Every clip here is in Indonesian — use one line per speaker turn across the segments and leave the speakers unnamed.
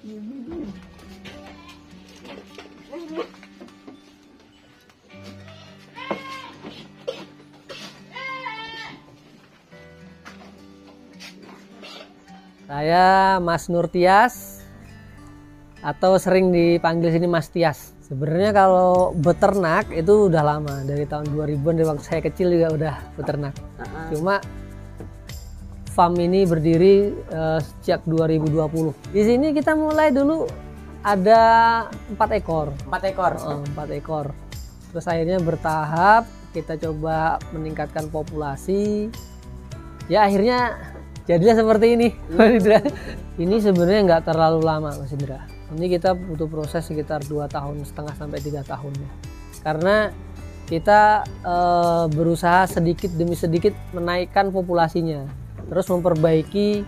Saya Mas Nur Tias atau sering dipanggil sini Mas Tias. Sebenarnya kalau beternak itu udah lama, dari tahun 2000-an, dari waktu saya kecil juga udah beternak. Cuma farm ini berdiri sejak 2020. Di sini kita mulai dulu ada 4 ekor.
4 ekor.
4 ekor. Terus akhirnya bertahap kita coba meningkatkan populasi. Ya akhirnya jadilah seperti ini, Mas Indra. Ini sebenarnya nggak terlalu lama, Mas Indra. Ini kita butuh proses sekitar 2,5 tahun sampai 3 tahun ya. Karena kita berusaha sedikit demi sedikit menaikkan populasinya, terus memperbaiki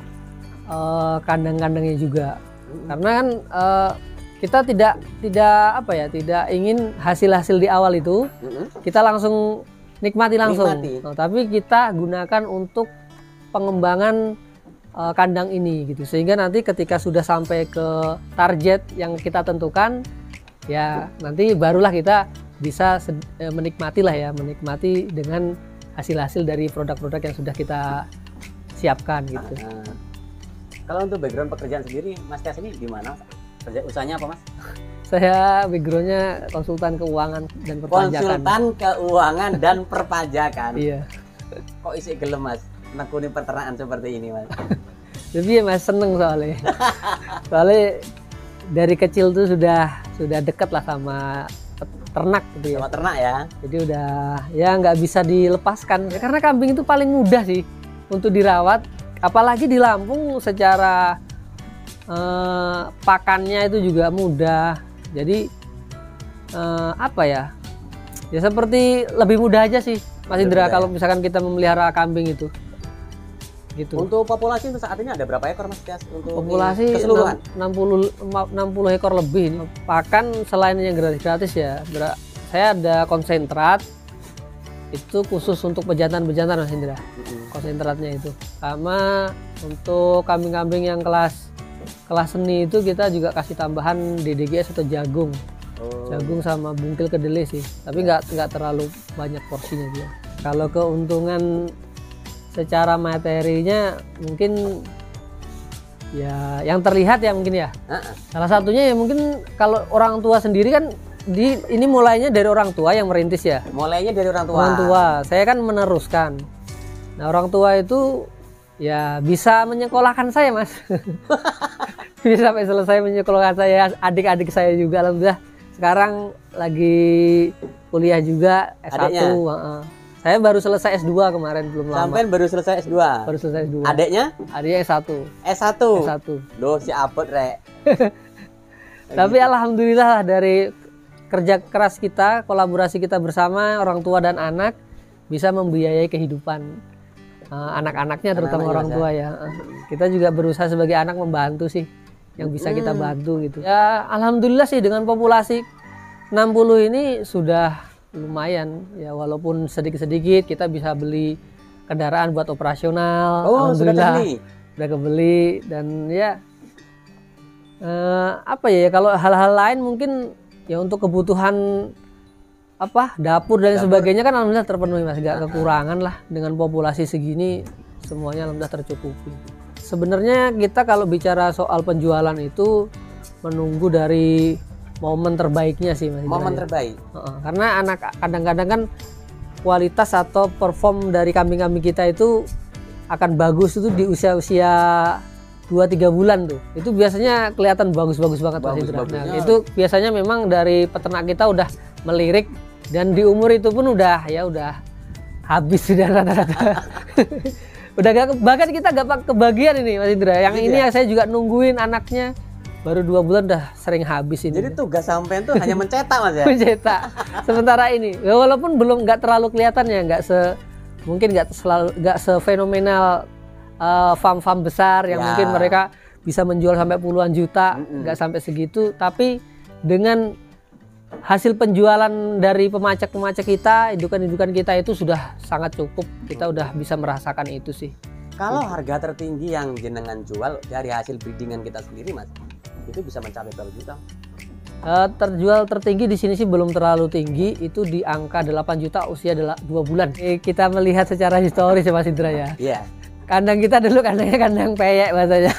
kandang-kandangnya juga. Karena kan kita tidak ingin hasil-hasil di awal itu kita langsung nikmati langsung. Nah, tapi kita gunakan untuk pengembangan kandang ini gitu, sehingga nanti ketika sudah sampai ke target yang kita tentukan ya nanti barulah kita bisa menikmati dengan hasil-hasil dari produk-produk yang sudah kita siapkan gitu.
Kalau untuk background pekerjaan sendiri Mas Tias ini gimana? Usahanya apa Mas?
Saya backgroundnya konsultan keuangan dan perpajakan.
Konsultan keuangan dan perpajakan.
Iya.
Kok isi gelem Mas nekuni peternakan seperti ini Mas?
Jadi ya Mas seneng soalnya dari kecil tuh sudah dekat lah sama ternak gitu ya.
Sama ternak ya.
Jadi udah ya nggak bisa dilepaskan ya, karena kambing itu paling mudah sih untuk dirawat, apalagi di Lampung secara pakannya itu juga mudah. Jadi ya seperti lebih mudah aja sih Mas Indra kalau misalkan kita memelihara kambing itu. Gitu. Untuk
populasi untuk saat ini ada berapa ekor Mas Tias? Untuk
populasi
keseluruhan
60 ekor lebih ini. Pakan selain yang gratis ya, saya ada konsentrat itu khusus untuk pejantan Mas Indra. Konsentratnya itu. Sama untuk kambing-kambing yang kelas seni itu kita juga kasih tambahan DDGS atau jagung. Jagung sama bungkil kedelai sih. Tapi nggak terlalu banyak porsinya dia. Kalau keuntungan secara materinya mungkin ya yang terlihat ya mungkin ya. Salah satunya ya mungkin kalau orang tua sendiri kan ini mulainya dari orang tua yang merintis ya.
Mulainya dari orang tua.
Orang tua, saya kan meneruskan. Nah orang tua itu ya bisa menyekolahkan saya Mas. Bisa sampai selesai menyekolahkan saya, adik-adik saya juga alhamdulillah. Sekarang lagi kuliah juga S1. Saya baru selesai S2 kemarin, belum lama.
Sampai baru selesai S2? Baru selesai S2. Adiknya?
Adiknya S1.
S1? S1. Loh si abot rek.
Tapi alhamdulillah dari kerja keras kita, kolaborasi kita bersama orang tua dan anak bisa membiayai kehidupan anak-anaknya, terutama orang tua ya. Kita juga berusaha sebagai anak membantu sih yang bisa kita bantu gitu. Ya alhamdulillah sih dengan populasi 60 ini sudah lumayan ya, walaupun sedikit-sedikit kita bisa beli kendaraan buat operasional. Alhamdulillah sudah kebeli. Dan ya kalau hal-hal lain mungkin ya untuk kebutuhan dapur dan sebagainya kan alhamdulillah terpenuhi Mas, gak kekurangan lah. Dengan populasi segini semuanya alhamdulillah tercukupi. Sebenarnya kita kalau bicara soal penjualan itu menunggu dari momen terbaiknya sih Mas.
Momen terbaik.
Karena kadang-kadang kan kualitas atau perform dari kambing-kambing kita itu akan bagus itu di usia-usia 2-3 bulan tuh. Itu biasanya kelihatan bagus-bagus banget Mas Indra. Nah, itu biasanya memang dari peternak kita udah melirik, dan di umur itu pun udah habis sudah rata-rata. Bahkan kita gak kebagian ini Mas Indra. Yang ini ya saya juga nungguin anaknya. Baru 2 bulan udah sering habis ini.
Jadi tugas sampean tuh hanya mencetak Mas ya?
Mencetak. Sementara ini, ya walaupun belum nggak terlalu kelihatan ya, mungkin nggak sefenomenal farm-farm besar yang mungkin mereka bisa menjual sampai puluhan juta, nggak sampai segitu. Tapi dengan hasil penjualan dari pemacak-pemacak kita, indukan-indukan kita itu sudah sangat cukup. Kita udah bisa merasakan itu sih.
Kalau harga tertinggi yang jenengan jual dari hasil breedingan kita sendiri Mas, itu bisa mencapai berapa juta?
Terjual tertinggi di sini sih belum terlalu tinggi, itu di angka 8 juta usia 2 bulan. Kita melihat secara historis ya Mas Indra ya.
Iya.
Kandang kita dulu kandangnya kandang peyek bahasanya.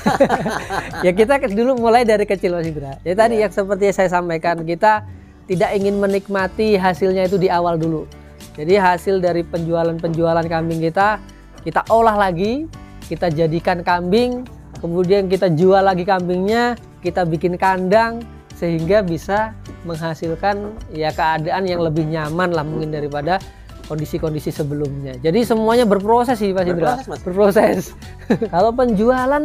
Ya kita dulu mulai dari kecil Mas Indra. Ya tadi yang seperti saya sampaikan, kita tidak ingin menikmati hasilnya itu di awal dulu. Jadi hasil dari penjualan kambing kita olah lagi, kita jadikan kambing, kemudian kita jual lagi kambingnya, kita bikin kandang sehingga bisa menghasilkan ya keadaan yang lebih nyaman lah mungkin daripada kondisi-kondisi sebelumnya. Jadi semuanya berproses sih Mas Indra. Berproses. Kalau penjualan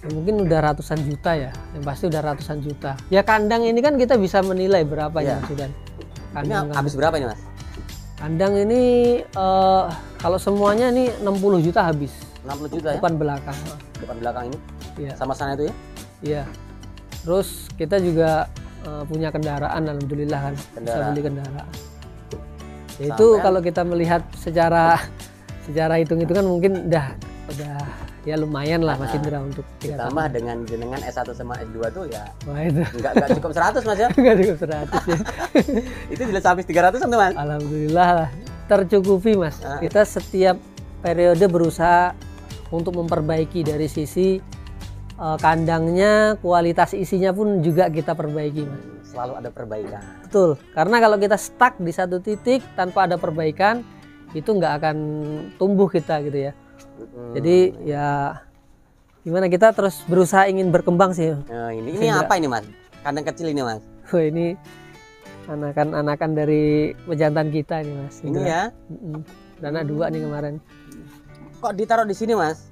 ya mungkin udah ratusan juta ya, yang pasti udah ratusan juta. Ya kandang ini kan kita bisa menilai berapa ya Mas Sudan.
Ini habis berapa ini Mas?
Kandang ini kalau semuanya ini 60 juta habis.
60 juta
depan belakang.
Depan belakang ini?
Iya.
Sama sana itu ya?
Iya. Terus kita juga punya kendaraan, alhamdulillah kan. Bisa beli kendaraan. Ya itu kalau kita melihat secara hitung-hitungan mungkin udah ya lumayan lah Mas Indra untuk
ditambah dengan jenengan S1 sama S2 tuh ya.
Wah itu.
Enggak cukup 100 Mas ya?
Enggak cukup 100 ya.
Itu jelas habis 300 tuh Mas.
Alhamdulillah lah. Tercukupi Mas. Kita setiap periode berusaha untuk memperbaiki dari sisi kandangnya, kualitas isinya pun juga kita perbaiki Mas.
Selalu ada perbaikan.
Betul, karena kalau kita stuck di satu titik tanpa ada perbaikan itu nggak akan tumbuh kita gitu ya. Jadi ya gimana, kita terus berusaha ingin berkembang sih.
Ini apa ini Mas? Kandang kecil ini Mas?
Oh ini anakan dari pejantan kita ini Mas.
Ini ya?
Dana 2 nih kemarin.
Kok ditaruh di sini Mas?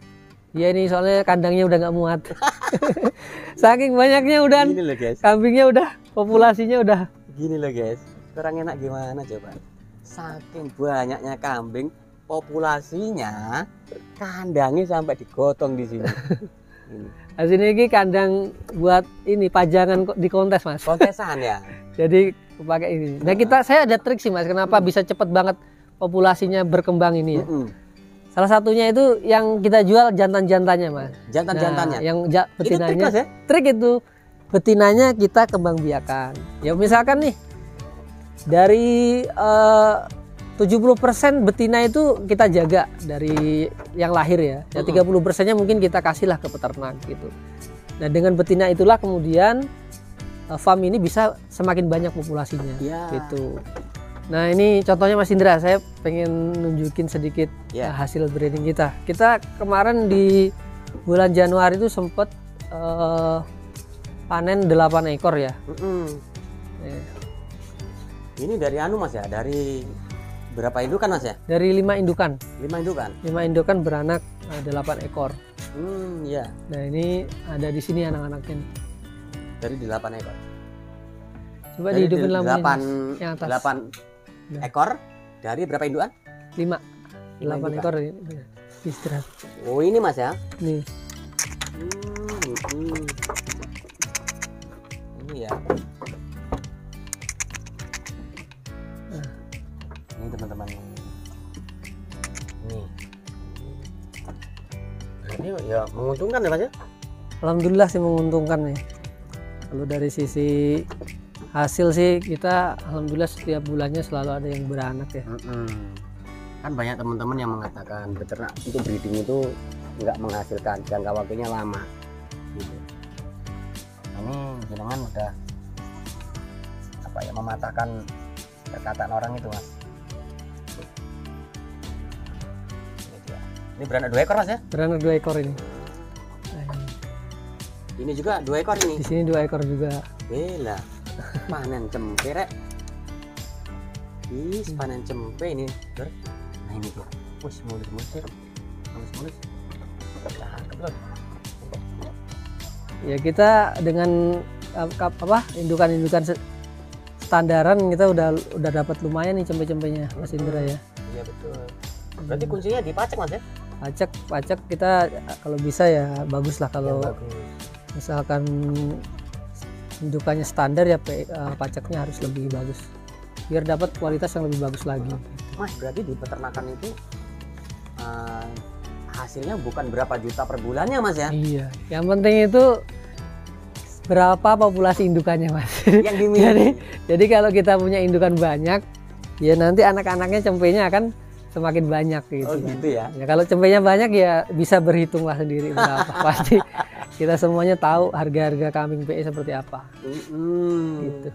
Iya ini soalnya kandangnya udah nggak muat. Saking banyaknya udah.
Gini loh guys.
Kambingnya udah, populasinya udah.
Gini loh guys. Kurang enak gimana coba? Saking banyaknya kambing, populasinya, kandangnya sampai digotong di sini.
Nah, sini ini kandang buat ini pajangan di kontes Mas.
Kontesan ya.
Jadi pakai ini. Nah saya ada trik sih Mas. Kenapa bisa cepet banget populasinya berkembang ini ya? Salah satunya itu yang kita jual jantan-jantannya Mas.
Jantan-jantannya.
Yang betinanya.
Itu trik, Mas, ya?
Trik itu betinanya kita kembang biakan. Ya misalkan nih dari 70% betina itu kita jaga dari yang lahir ya. Ya 30%-nya mungkin kita kasihlah ke peternak gitu. Nah dengan betina itulah kemudian farm ini bisa semakin banyak populasinya gitu. Nah ini contohnya Mas Indra, saya pengen nunjukin sedikit hasil breeding kita. Kita kemarin di bulan Januari itu sempat panen 8 ekor ya.
Ini dari Mas ya? Dari berapa indukan Mas ya?
Dari 5 indukan.
5 indukan?
5 indukan beranak 8 ekor.
Iya.
Nah ini ada di sini anak-anaknya.
Dari 8 ekor?
Coba dihidupin lampunya.
8 ekor dari berapa indukan?
5. 8 ekor istirahat.
Oh ini Mas ya?
Nih.
Ini ya. Ini teman-teman. Ini ya menguntungkan ya Mas ya?
Alhamdulillah sih menguntungkan nih. Kalau dari sisi hasil sih kita alhamdulillah setiap bulannya selalu ada yang beranak ya.
Kan banyak teman-teman yang mengatakan beternak untuk breeding itu nggak menghasilkan, jangka waktunya lama gitu. Ini jenengan udah mematahkan perkataan orang itu Mas. Ini beranak 2 ekor Mas ya?
Beranak 2 ekor ini.
Ini juga 2 ekor ini.
Di sini 2 ekor juga.
Gila. Panen cempe rek. Panen cempe ini. Nah ini dia. Mulus. Cakep loh. Ya
kita dengan indukan standaran kita udah dapat lumayan nih cempe-cempenya Mas Indra ya.
Iya betul. Berarti kuncinya di pacak Mas ya?
Pacak kita kalau bisa ya bagus lah kalau misalkan indukannya standar ya pacaknya harus lebih bagus biar dapat kualitas yang lebih bagus lagi.
Mas berarti di peternakan itu hasilnya bukan berapa juta per bulannya Mas ya.
Iya, yang penting itu berapa populasi indukannya Mas.
Yang dimiliki.
Jadi kalau kita punya indukan banyak, ya nanti anak-anaknya cempenya akan semakin banyak gitu.
Oh
kan.
gitu ya.
Ya kalau cempenya banyak ya bisa berhitung lah sendiri berapa. Pasti kita semuanya tahu harga-harga kambing PE seperti apa. Gitu.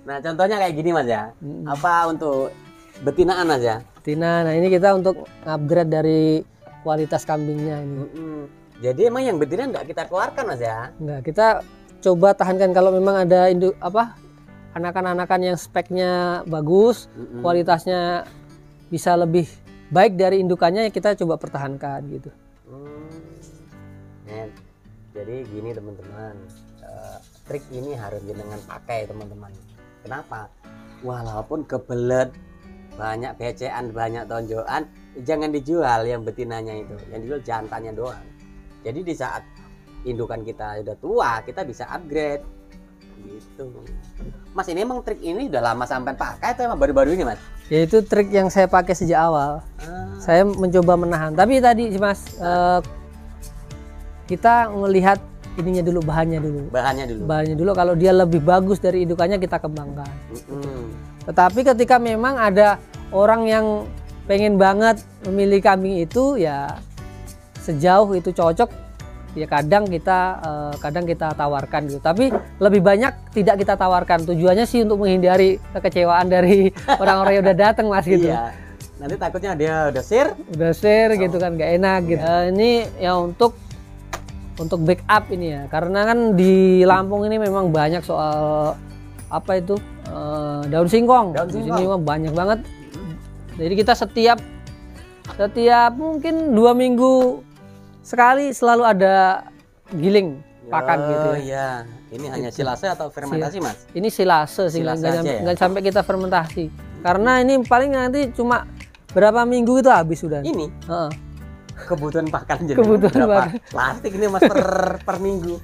Nah contohnya kayak gini Mas ya. Apa untuk betinaan Mas ya?
Betina, nah ini kita untuk upgrade dari kualitas kambingnya ini.
Jadi emang yang betina enggak kita keluarkan Mas ya?
Enggak, kita coba tahankan kalau memang ada anakan-anakan yang speknya bagus, kualitasnya bisa lebih baik dari indukannya, kita coba pertahankan gitu.
Jadi gini teman-teman, trik ini harus jenengan pakai teman-teman. Kenapa? Walaupun kebelet, banyak becean, banyak tonjokan, jangan dijual yang betinanya itu, yang dijual jantannya doang. Jadi di saat indukan kita udah tua, kita bisa upgrade gitu. Mas, ini emang trik ini udah lama sampai pakai atau emang baru-baru ini Mas?
Ya itu trik yang saya pakai sejak awal. Saya mencoba menahan. Tapi tadi Mas, kita melihat ininya dulu, bahannya dulu. Kalau dia lebih bagus dari indukannya kita kembangkan. Tetapi ketika memang ada orang yang pengen banget memilih kambing itu, ya sejauh itu cocok, ya kadang kita tawarkan gitu. Tapi lebih banyak tidak kita tawarkan. Tujuannya sih untuk menghindari kekecewaan dari orang-orang yang udah datang Mas gitu.
Iya. Nanti takutnya dia udah share
gitu kan, nggak enak gitu. Ini ya untuk backup ini ya, karena kan di Lampung ini memang banyak soal apa itu daun singkong. Di sini memang banyak banget. Jadi kita setiap mungkin 2 minggu sekali selalu ada giling pakan gitu ya.
Iya. Ini hanya silase atau fermentasi Mas?
Ini silase sih, nggak sampai kita fermentasi. Karena ini paling nanti cuma berapa minggu itu habis sudah.
Ini? Kebutuhan pakan jadi
berapa
plastik ini Mas per minggu?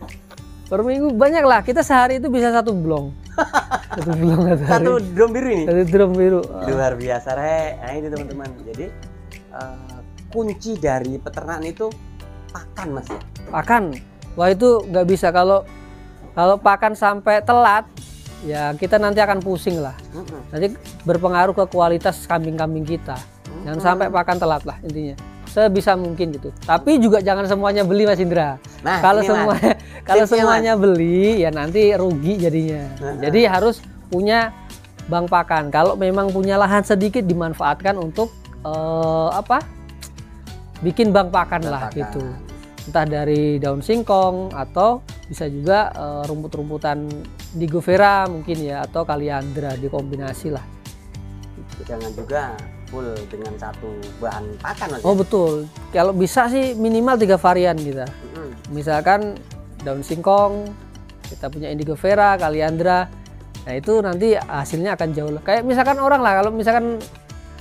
Per minggu banyak lah. Kita sehari itu bisa 1 blong. 1 blong
satu drum biru ini?
1 drum biru.
Luar biasa Re. Nah ini teman-teman. Jadi kunci dari peternakan itu pakan Mas ya?
Pakan. Wah itu nggak bisa, kalau pakan sampai telat ya kita nanti akan pusing lah. Nanti berpengaruh ke kualitas kambing-kambing kita. Jangan sampai pakan telat lah intinya. Sebisa mungkin gitu. Tapi juga jangan semuanya beli Mas Indra. Nah, kalau semuanya beli ya nanti rugi jadinya. Jadi harus punya bank pakan. Kalau memang punya lahan sedikit dimanfaatkan untuk bikin bank pakan lah gitu. Entah dari daun singkong atau bisa juga rumput-rumputan Indigo Vera mungkin ya, atau Kaliandra, dikombinasi lah.
Jangan juga full dengan satu bahan pakan Mas.
Oh betul. Kalau bisa sih minimal 3 varian kita. Misalkan daun singkong, kita punya Indigo Vera, Kaliandra. Nah itu nanti hasilnya akan jauh lah. Kayak misalkan orang lah, kalau misalkan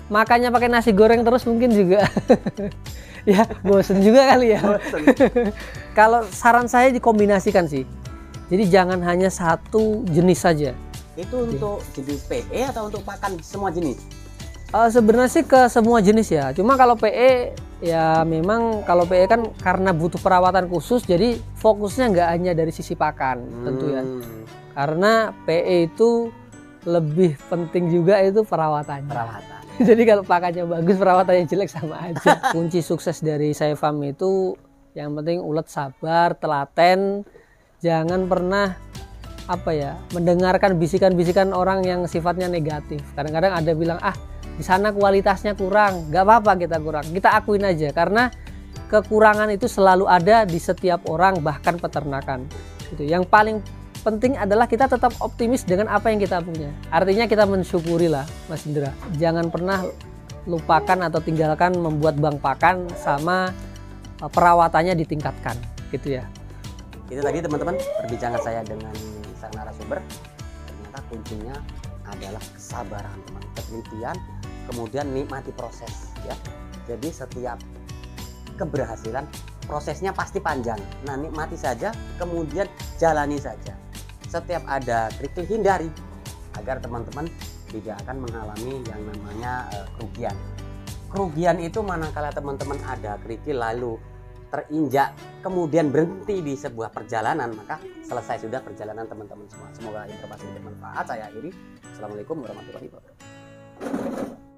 makannya pakai nasi goreng terus mungkin juga ya bosen juga kali ya. Kalau saran saya dikombinasikan sih. Jadi jangan hanya satu jenis saja.
Itu untuk jenis PE atau untuk pakan semua jenis?
Sebenarnya sih ke semua jenis ya. Cuma kalau PE ya memang kalau PE kan karena butuh perawatan khusus, jadi fokusnya nggak hanya dari sisi pakan tentu ya. Karena PE itu lebih penting juga itu perawatannya. Jadi kalau pakannya bagus, perawatannya jelek sama aja. Kunci sukses dari Saifarm itu yang penting ulet, sabar, telaten. Jangan pernah mendengarkan bisikan-bisikan orang yang sifatnya negatif. Kadang-kadang ada bilang di sana kualitasnya kurang, nggak apa-apa kita kurang, kita akuin aja, karena kekurangan itu selalu ada di setiap orang, bahkan peternakan. Gitu. Yang paling penting adalah kita tetap optimis dengan apa yang kita punya. Artinya kita mensyukuri lah, Mas Indra. Jangan pernah lupakan atau tinggalkan membuat bank pakan sama perawatannya ditingkatkan, gitu ya.
Itu tadi teman-teman perbincangan saya dengan sang narasumber. Ternyata kuncinya adalah kesabaran, teman, ketelitian, kemudian nikmati proses ya. Jadi setiap keberhasilan prosesnya pasti panjang. Nah, nikmati saja, kemudian jalani saja. Setiap ada kerikil hindari agar teman-teman tidak akan mengalami yang namanya kerugian. kerugian itu manakala teman-teman ada kerikil lalu terinjak kemudian berhenti di sebuah perjalanan, maka selesai sudah perjalanan teman-teman semua. Semoga informasi bermanfaat. Saya akhiri. Assalamualaikum warahmatullahi wabarakatuh.